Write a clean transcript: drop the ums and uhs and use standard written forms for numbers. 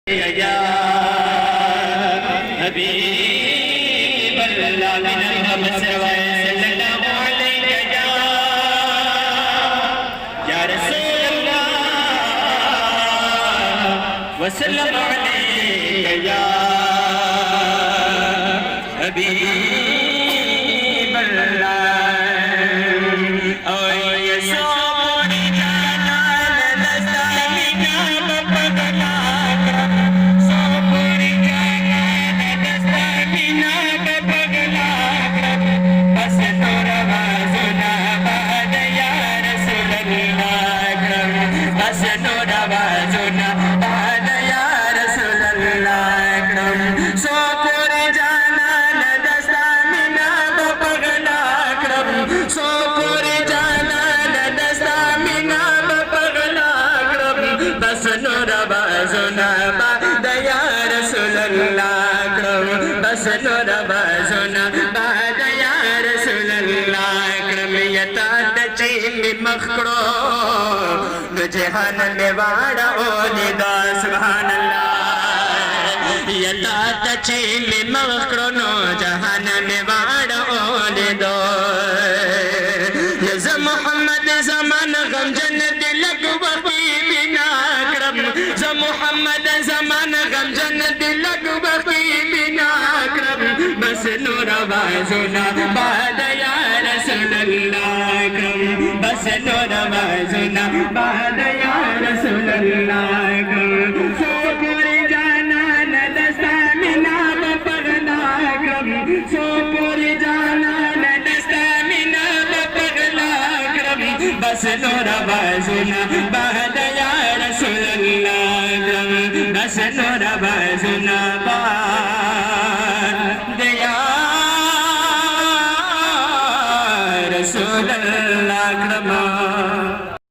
या हबीब अल्लाह मिन सल्लल्लाहु अलैहि या रसूल अल्लाह वसल्लम अलैहि या हबीब अल्लाह मखड़ो जहान में वाड़ा ओले दा सुभान अल्लाह यता तची में मखड़ो नो जहान में वाड़ा ओले दो य मोहम्मद जमान गम जन्नत लग वफी बिना करम ज मोहम्मद जमान गम जन्नत लग वफी बिना करम बस नूर आवाज़ों बाद या रसूल अल्लाह बस नूर आवाज़ों बाद या रसूल अल्लाह सो पूरी जाना न दस्ता मिना पगला कम सो पूरी जाना न दस्ता मिना पगला कम बस नूर आवाज़ों बाद या रसूल अल्लाह बस नूर आवाज़ों बाद या रसूल अल्लाह